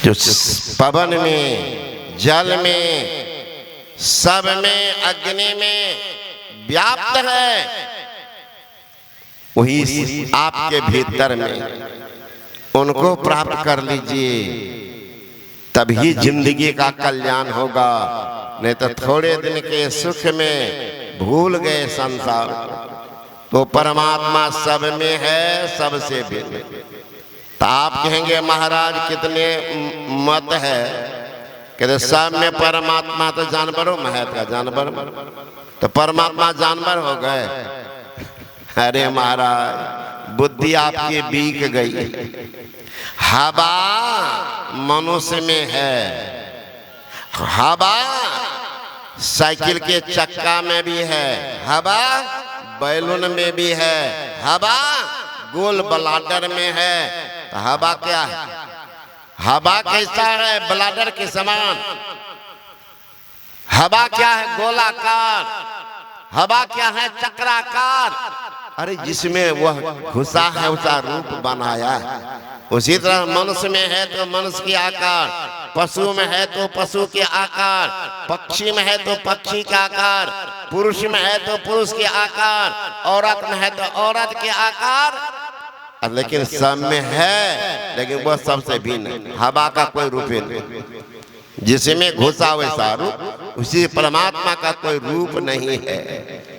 जो पवन में, जल में, सब में, अग्नि में व्याप्त है, वही आपके भीतर में, उनको प्राप्त कर लीजिए, तभी जिंदगी का कल्याण होगा। नहीं तो थोड़े दिन के सुख में भूल गए संसार, तो परमात्मा सब में है, सबसे भिन्न। तो आप कहेंगे महाराज कितने मत है, कहते सब में परमात्मा तो जानवरों में है, का जानवर, तो परमात्मा जानवर हो गए। अरे महाराज बुद्धि आपकी बीक गई। हवा मनुष्य में है, हवा साइकिल के चक्का में भी है, हवा बैलून में भी है, हवा गोल ब्लाडर में है। तो हवा क्या है? हवा कैसा है? ब्लाडर के समान। हवा क्या है? गोलाकार। हवा क्या है? चक्राकार। अरे जिसमें वह घुसा है उसका रूप बनाया है। उसी तरह मनुष्य में है तो मनुष्य के आकार, पशु में है तो पशु के आकार, पक्षी में है तो पक्षी के आकार, पुरुष में है तो पुरुष के आकार, औरत में है तो औरत के आकार। लेकिन सब में है, लेकिन वह सबसे भिन्न। हवा का कोई रूप नहीं, जिसमें घुसा वैसा रूप। उसी परमात्मा का कोई रूप नहीं है,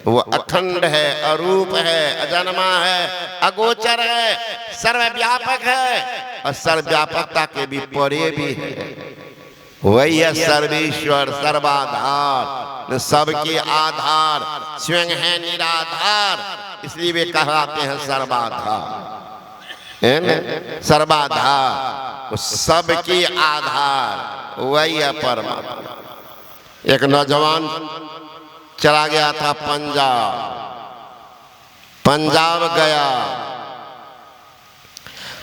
वो अखंड है, अरूप है, अजन्मा है, अगोचर है, सर्वव्यापक है, और सर्वव्यापकता के भी परे भी है। वही है सर्वेश्वर, सर्वाधार, सबके आधार, स्वयं है निराधार, इसलिए वे कहलाते हैं सर्वाधार, है न? सर्वाधार, सबके आधार, वही है परमात्मा। एक नौजवान चला गया था पंजाब गया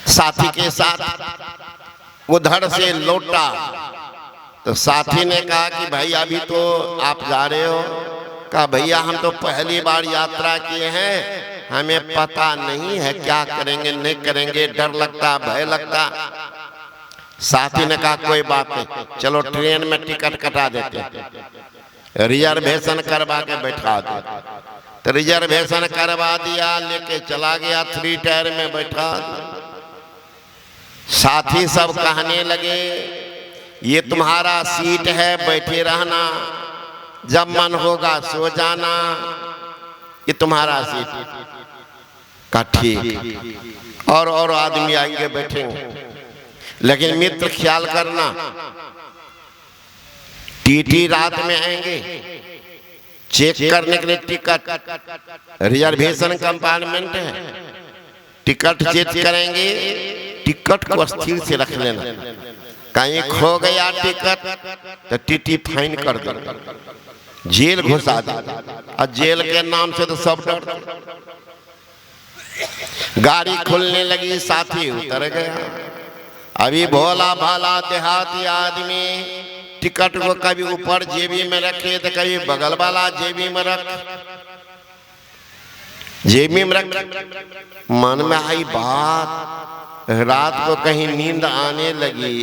साथी के साथ, उधर से लौटा तो साथी ने कहा कि भाई अभी तो आप जा रहे हो। कहा भैया हम तो पहली बार यात्रा किए हैं, हमें पता नहीं है क्या करेंगे नहीं करेंगे, डर लगता, भय लगता। साथी ने कहा कोई बात नहीं, चलो ट्रेन में टिकट कटा देते, रिजर्वेशन करवा के बैठा दो। तो रिजर्वेशन करवा दिया, लेके चला गया, 3 टायर में बैठा। साथी सब कहने लगे ये तुम्हारा सीट है, बैठे रहना, जब मन होगा सो जाना, ये तुम्हारा सीट। का ठीक, और आदमी आएंगे बैठेंगे, लेकिन मित्र ख्याल करना, टीटी रात में आएंगे चेक करने के लिए टिकट, रिजर्वेशन कंपार्टमेंट है, टिकट चेक करेंगे, टिकट को स्थिर से रख लेना, कहीं खो गया टिकट तो टीटी फाइन कर दे, जेल घुसा दे। और जेल के नाम से तो सब डर। गाड़ी खुलने लगी, साथी उतर गया। अभी भोला भाला देहाती आदमी टिकट को कभी ऊपर जेबी में रखे तो कभी बगल वाला जेबी में रख, मन में आई बात, रात को कहीं नींद आने लगी,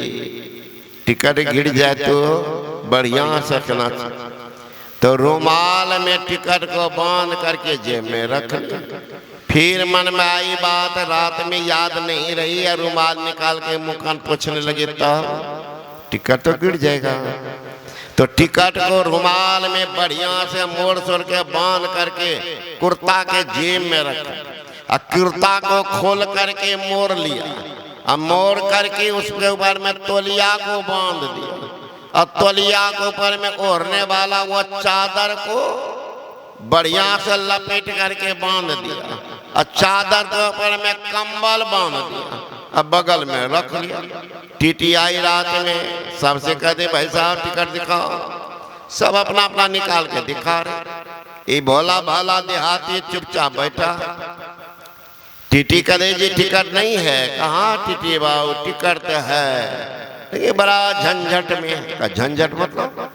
टिकट गिर जाए तो बढ़िया सकना, तो रुमाल में टिकट को बांध करके जेब में रख ले। फिर मन में आई बात, रात में याद नहीं रही है, रुमाल निकाल के मुंह कान पोंछने लगे, तब टिकट तो गिर जाएगा। तो टिकट को रुमाल में बढ़िया से मोड़ सोड़ के बांध करके कुर्ता के जेब में रखा, और कुर्ता को खोल करके मोड़ लिया, और मोड़ करके उसके ऊपर में तौलिया को बांध दिया, और तौलिया के ऊपर में ओढ़ने वाला वो चादर को बढ़िया से लपेट करके बांध दिया, और चादर के ऊपर में कंबल बांध दिया, अब बगल में रख लिया। टीटी आई रात में, सबसे कहते भाई साहब टिकट दिखाओ, सब अपना अपना निकाल के दिखा रहे। ये भोला भाला देहाती चुपचाप बैठा। टीटी कहते जी टिकट नहीं है। कहाँ टीटी बाबू, टिकट तो है, लेकिन बड़ा झंझट में। झंझट मतलब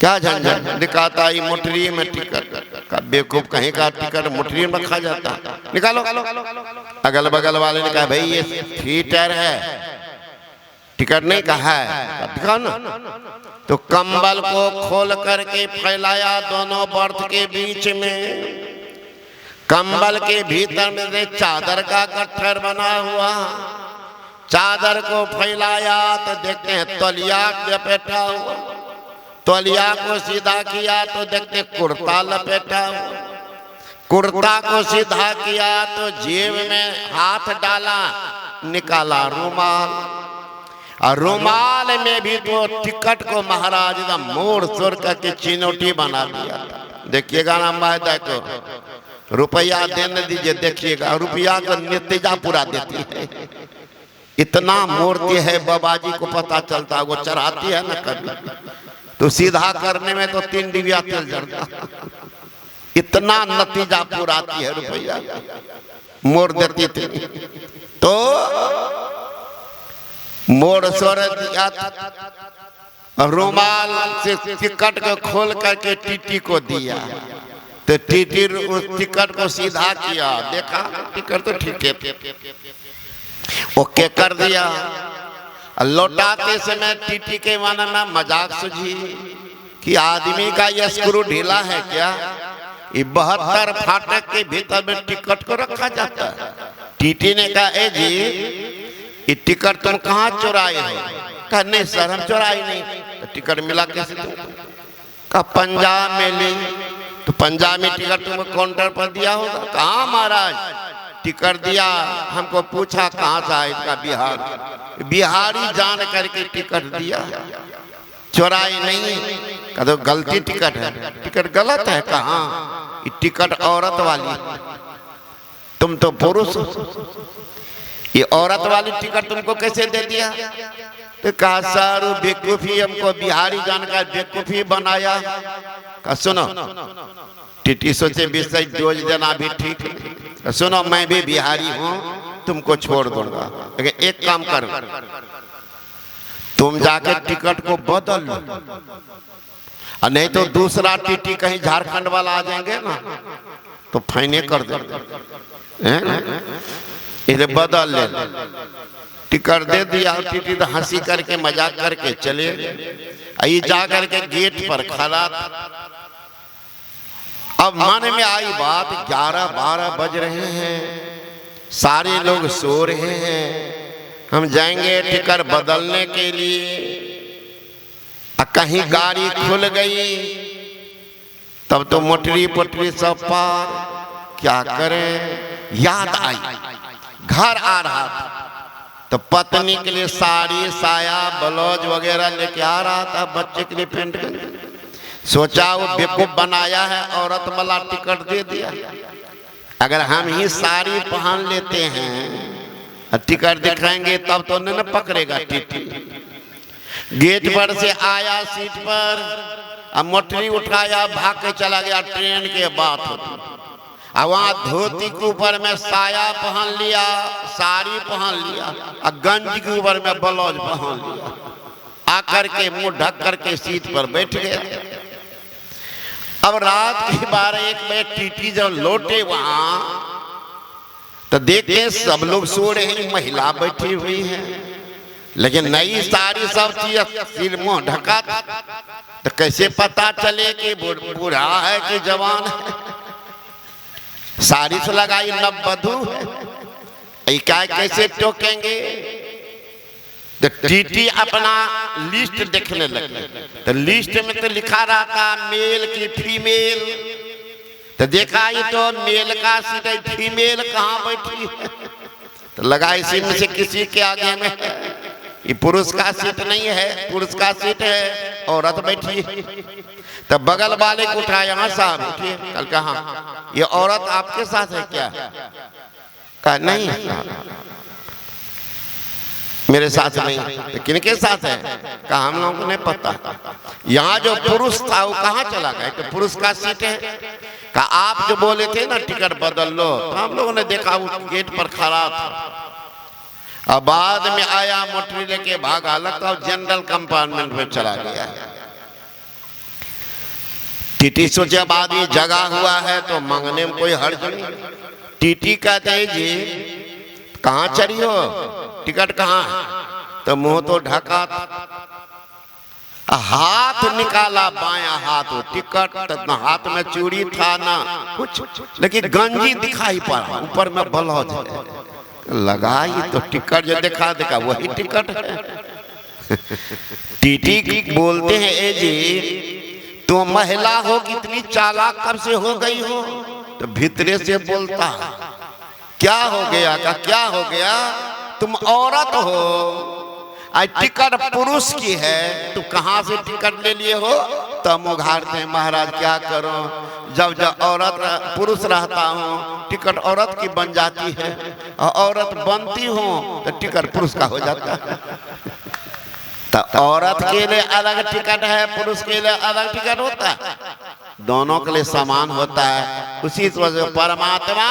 क्या झंझट? दिखाता ही मोटरी में टिकट का, बेवकूफ कहीं का टिकट मोटरी में रखा जाता, निकालो। अगल बगल वाले ने कहा भाई ये 3 टायर है, टिकट नहीं कहा है, दिखाओ ना। तो कंबल को खोल करके फैलाया दोनों बर्थ के बीच में। कंबल के भीतर में से चादर का गट्ठर बना हुआ। चादर को फैलाया तो देखते हैं तौलिया लपेटा हुआ। तौलिया को सीधा किया तो देखते कुर्ता लपेटा हुआ। कुर्ता को सीधा किया तो जेब में हाथ डाला, निकाला रुमाल। और रुमाल में भी तो टिकट को महाराज का मोड़ सोड़ करके चिनौटी बना दिया। देखिएगा ना भाई, देखो रुपया देने दीजिए, देखिएगा रुपया का नतीजा पूरा देती है। इतना मोड़ती है, बाबाजी को पता चलता, वो चढ़ाती है ना कभी तो सीधा करने में तो 3 डिबिया तेल जलता। इतना नतीजा पुराती है, रुपया मोड़ देती थी। तो मोड़ सोड़ दिया, रुमाल से टिकट को खोल करके टीटी को दिया। तो टीटी उस टिकट को सीधा किया, देखा टिकट तो ठीक है, ओके कर दिया। लौटाते समय टीटी के मन में मजाक सूझी कि आदमी का ये स्क्रू ढीला है क्या, ये 72 फाटक के भीतर में टिकट को रखा जाता है। टीटी ने कहा, ए जी ये टिकट तुम कहाँ चुराए हो? कहा नहीं सर, हम चुराए नहीं। तो टिकट मिला कैसे तुमको? कहा पंजाब में ली। तो पंजाब में टिकट तुमको काउंटर पर दिया होगा। कहाँ महाराज, टिकट दिया, हमको पूछा कहाँ से आए, इसका बिहार, बिहारी जान करके टिकट दिया, चुराई नहीं। कहा तो गलती टिकट है। टिकट गलत है, कहाँ, ये टिकट औरत वाली, तुम तो पुरुष, ये औरत वाली टिकट तुमको कैसे दे दिया? तो कहा सर बेवकूफी, हमको बिहारी जानकर बेवकूफी बनाया। कहा सुनो, टीटी सोचे विषय डोज देना भी ठीक है, सुनो मैं भी बिहारी हूँ, तुमको छोड़ दूंगा, लेकिन एक काम करो, तुम जाके टिकट को बदल लो, और नहीं तो दूसरा टीटी कहीं झारखंड वाला आ जाएंगे ना तो फाइने कर दो, इसे बदल ले। टिकट दे दिया। टीटी तो हंसी करके मजाक करके चले। आई जा करके गेट पर खड़ा। अब मन में आई बात, 11-12 बज रहे हैं, सारे लोग सो रहे हैं, हम जाएंगे टिकट बदलने के लिए, कहीं गाड़ी खुल गई तब तो मोटरी पोटरी सब पार, क्या करें? याद आई, घर आ रहा था तो पत्नी के लिए साड़ी साया ब्लाउज वगैरह लेके आ रहा था, बच्चे के लिए पेंट कर। सोचा वो बेवकूफ बनाया है, औरत वाला टिकट दे दिया। अगर हम ही साड़ी पहन लेते हैं, टिकट दिखाएंगे तब तो नहीं न पकड़ेगा टीटी। गेट पर से आया सीट पर, अब मोटरी उठाया, भाग के चला गया ट्रेन के बात। अब वहां धोती के ऊपर में साया पहन लिया, साड़ी पहन लिया, और गंजी के ऊपर में ब्लाउज पहन लिया, आकर के मुंह ढक करके सीट पर बैठ गया। अब रात के 12-1 बजे टीटी जब लौटे वहां तो देखते सब लोग सो रहे हैं, महिला बैठी हुई है, लेकिन नई साड़ी सब चीज, सिर मुंह ढका, तो कैसे पता चले कि बूढ़ा है कि जवान है? साड़ी से लगाई नववधू है, क्या कैसे टोकेंगे? तो टीटी अपना लिस्ट देखने लगे, तो लिस्ट में तो लिखा रहा था मेल की फीमेल। तो देखा ये तो मेल का सीट है, फीमेल कहाँ बैठी है? तो लगा इसी में से किसी के आगे में है, ये पुरुष का सीट नहीं है, पुरुष का सीट है, औरत बैठी है। तब बगल वाले को उठाया, हाँ साहब उठिए। कल कहा ये औरत आपके साथ है क्या? कहा नहीं मेरे साथ नहीं। तो किनके साथ है? कहा हम लोगों को नहीं पता, यहाँ जो पुरुष था वो कहाँ चला गया? तो पुरुष का सीट है। कहा आप जो बोले थे ना टिकट बदल लो, तो हम लोगों ने देखा वो गेट पर खड़ा था। अब बाद में आया, मोटरी लेके भागा, लगता है जनरल कंपार्टमेंट में चला गया। टीटी सोचे अब आदमी जगा हुआ है तो मांगने में कोई हर्ज नहीं। टीटी कहते जी कहाँ चढ़ी हो, टिकट कहाँ है? तो मुंह तो ढका, हाथ निकाला बायां हाथ, टिकट हाथ में चूड़ी था ना कुछ, लेकिन गंजी दिखाई पड़ा, ऊपर में ब्लाउज है। लगा ये तो टिकट जो दिखा देगा वही टिकट है। टीटी बोलते हैं ए जी तो महिला हो कितनी चालाक कब से हो गई हो? तो भीतरे से बोलता क्या हो गया का, क्या हो गया, तुम औरत हो, आज टिकट पुरुष की है, तुम कहाँ से टिकट ले लिए हो? तो मुघारते हैं महाराज क्या करो, जब जब औरत पुरुष रहता हूँ टिकट औरत की बन जाती है, और औरत बनती हूँ तो टिकट पुरुष का हो जाता है। तो औरत के लिए अलग टिकट है, पुरुष के लिए अलग टिकट होता है, दोनों के लिए समान होता है। उसी वजह से परमात्मा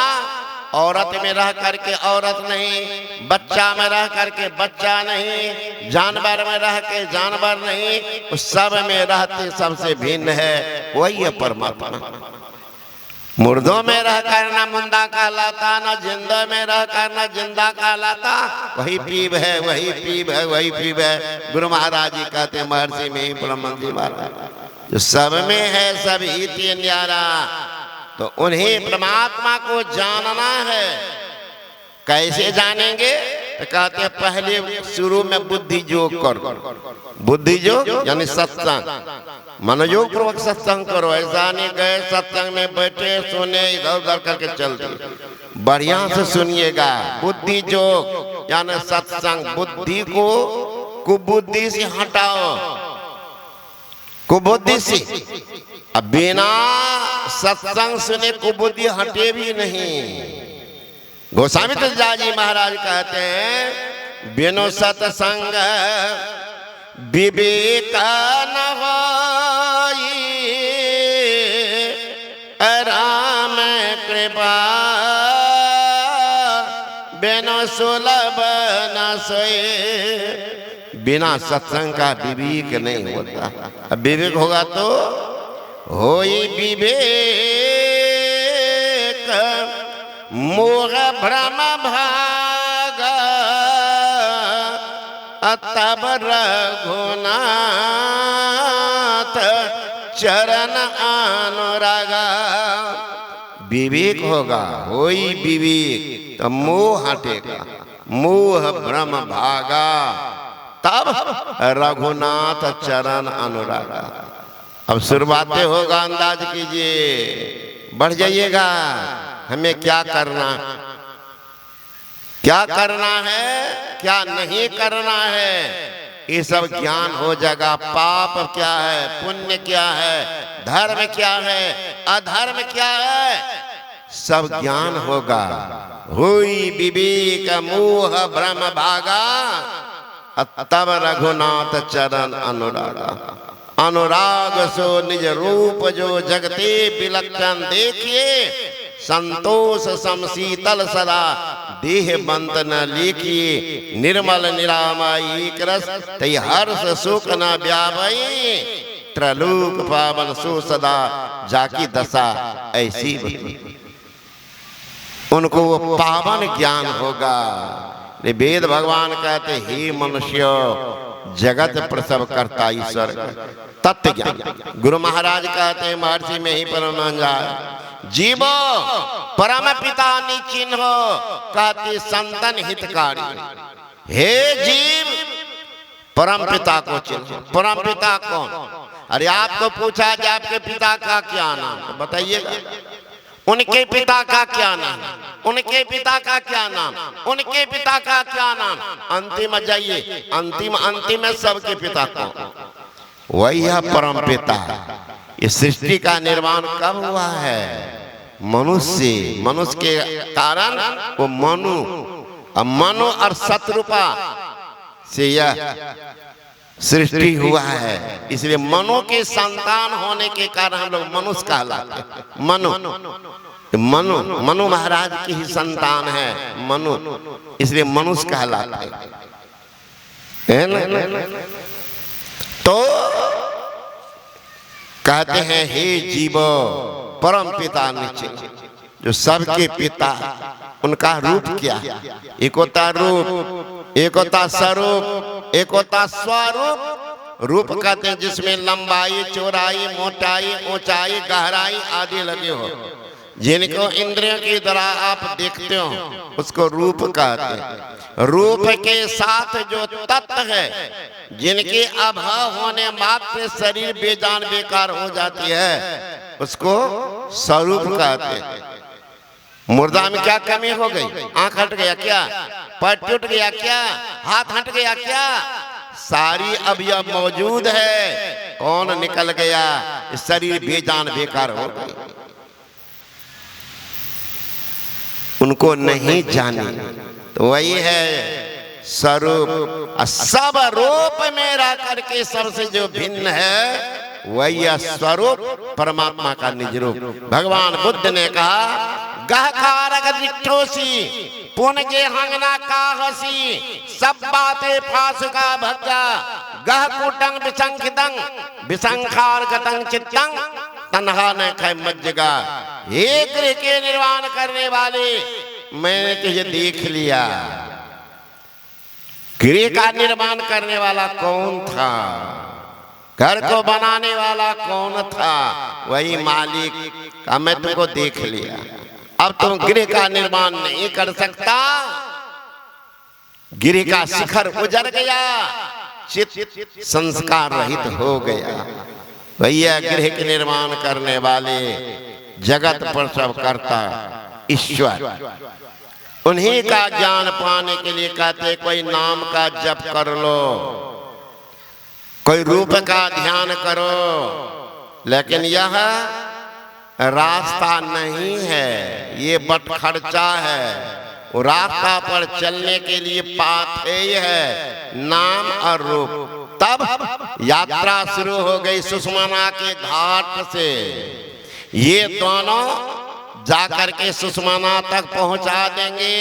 औरत में रह करके औरत नहीं, बच्चा में रह करके बच्चा नहीं, जानवर में रह के जानवर नहीं, उस सब में रहते सबसे भिन्न है, वही है परमात्मा। मुर्दों में रह कर ना मुंदा कहलाता, ना जिंदा में रह कर ना जिंदा कहलाता, वही पीब है, वही पीब है, वही पीब है। गुरु महाराज जी कहते हैं, महर्षि में ही ब्रह्म जी महाराज जो सब में है सब ही न्यारा, तो उन्हें परमात्मा को जानना है। कैसे जानेंगे? तो कहते हैं पहले शुरू में बुद्धि योग करो, बुद्धि योग यानी सत्संग, मनोयोग पूर्वक सत्संग करो। ऐसा नहीं गए सत्संग में बैठे सुने इधर उधर करके चल दिए, बढ़िया से सुनिएगा। बुद्धि योग यानी सत्संग, बुद्धि को कुबुद्धि से हटाओ, कुबुद्धि से। अब बिना सत्संग सुने कुबुद्धि हटे भी नहीं। गोस्वामी तुलसीदास जी महाराज कहते हैं, बिनु सत्संग विवेक न होई, राम कृपा बिनु सुलभ न सोए। बिना सत्संग का विवेक नहीं होता, अब विवेक होगा तो होई विवेक, मोह भ्रम भाग, तब रघुनाथ चरण अनुरागा। विवेक होगा, होई विवेक तो मोह हटेगा, मोह भ्रम भागा, तब रघुनाथ चरण अनुरागा। अब शुरुआतें होगा, अंदाज कीजिए, बढ़ जाइएगा। हमें क्या करना, क्या करना है, क्या नहीं करना है, ये सब ज्ञान हो जाएगा। पाप क्या है, पुण्य क्या है, धर्म क्या है, अधर्म क्या है, सब ज्ञान होगा। हुई विवेक मोह भ्रम भागा, तब रघुनाथ चरण अनुरागा। अनुराग सो निज रूप जो जगते विलक्षण देखिए, संतोष सम शीतल सदा देह बंत न लेखिए। निर्मल निरामयी रस तई हर्ष सुख न व्यापई, त्रलोक पावन सो सदा जाकी दशा ऐसी। उनको वो पावन ज्ञान होगा। वेद भगवान कहते, हे मनुष्य जगत प्रसव करता ईश्वर तत्व ज्ञान। गुरु महाराज कहते हैं, महर्षि में ही परम जाए, जीवो परम पिता निचिन्ह कहते संतन हितकारी। हे जीव परम पिता को चिन्ह। परम पिता कौन? अरे आपको पूछा जाए आपके पिता का क्या नाम, तो बताइएगा। उनके पिता का क्या नाम, उनके पिता का क्या नाम, उनके पिता का क्या नाम। अंतिम जाइए, अंतिम अंतिम है सबके पिता को, वही है परम पिता। इस सृष्टि का निर्माण कब हुआ है? मनुष्य। मनुष्य के कारण वो मनु, मनु और शत्रुपा से यह सृष्टि हुआ है। इसलिए मनु के संतान होने के कारण हम लोग मनुष्य कहलाते हैं। मनु मनु मनु महाराज की ही संतान है मनु, इसलिए मनुष्य कहलाते हैं। तो कहते हैं, हे जीवो परम पिता निश्चय, जो सबके पिता, उनका रूप क्या है? एक होता रूप, एक होता स्वरूप, एक होता स्वरूप, रूप कहते हैं जिसमें लंबाई, चौड़ाई, मोटाई, ऊंचाई, गहराई आदि लगे हो, जिनको इंद्रियों की तरह आप देखते हो उसको रूप कहते हैं। रूप के साथ जो तत्व है जिनके अभाव होने मात्र शरीर बेजान बेकार हो जाती है उसको स्वरूप कहते हैं। मुर्दा में क्या कमी हो गई? आंख हट गया क्या? पैर टूट गया क्या? हाथ हट गया क्या? सारी अवयव मौजूद है, कौन निकल गया? शरीर बेजान बेकार हो गई, उनको नहीं जाने। तो वही है स्वरूप। सब रूप में रह करके सबसे जो भिन्न है वही स्वरूप परमात्मा का निज रूप। भगवान बुद्ध ने कहा गहकारक दिठोसी पुन के हंगना का हसी सब बातें फासुका भद्रा गह कुटंग विसंखितंग विसंखार गतंग चित्तंग तन्हा न खे मज्जगा। एक के निर्वाण करने वाले मैंने तुझे देख लिया। गृह का निर्माण करने वाला कौन था? घर को बनाने वाला कौन था? वही मालिक का मैं तुमको देख लिया। अब तुम गृह का निर्माण नहीं कर सकता। गृह का शिखर उजड़ गया, चित्त संस्कार रहित हो गया। भैया गृह के निर्माण करने वाले जगत पर सब करता ईश्वर, उन्हीं का ज्ञान पाने के लिए कहते कोई नाम का जप कर लो, कोई रूप का ध्यान करो, लेकिन यह रास्ता नहीं है, ये बट खर्चा है। वो रास्ता पर चलने के लिए पाथेय है नाम और रूप। तब यात्रा शुरू हो गई सुषमना के घाट से। ये दोनों जाकर के सुषमना तक पहुंचा देंगे।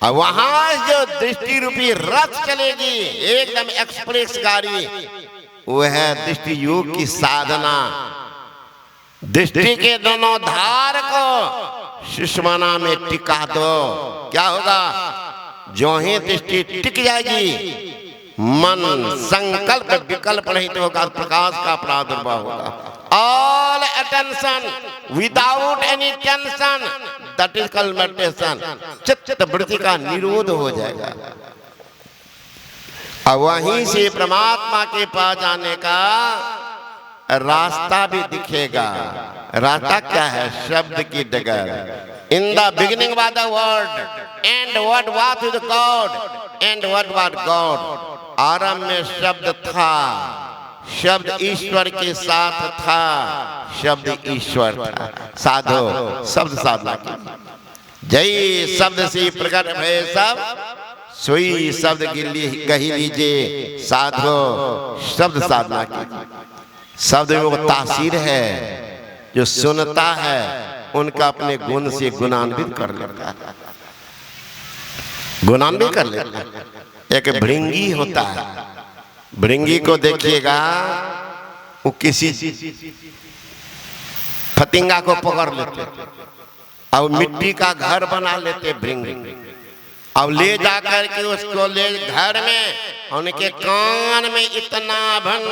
और वहां जो दृष्टि रूपी रथ चलेगी एकदम एक्सप्रेस गाड़ी, वो है दृष्टि योग की साधना। दृष्टि के दोनों धार को सुषमना में टिका दो। क्या होगा? जो ही दृष्टि टिक जाएगी मन संकल्प विकल्प रहित होगा, प्रकाश का प्रादुर्भाव होगा। All attention without any tension, that is called meditation. चित्त वृत्ति का निरोध हो जाएगा। और वहीं से परमात्मा के पास जाने का रास्ता भी दिखेगा। रास्ता क्या है? शब्द की डगर। In the beginning was the word and word was with God and word was God. आरंभ में शब्द था, शब्द ईश्वर के साथ था, शब्द ईश्वर था। साधो शब्द साधना की जय शब्द से प्रकट भय सब सोई शब्द कही लीजिए। साधो शब्द साधना की। शब्द में वो तासीर है, जो सुनता है उनका अपने गुण से गुणान्वित कर लेता है, गुणान्वित कर लेता है। एक भृंगी होता है, भृंगी को देखिएगा वो किसी फतिंगा को पकड़ लेते और मिट्टी का घर बना लेते भृंगी, और ले जाकर के उसको ले घर में उनके कान में इतना भन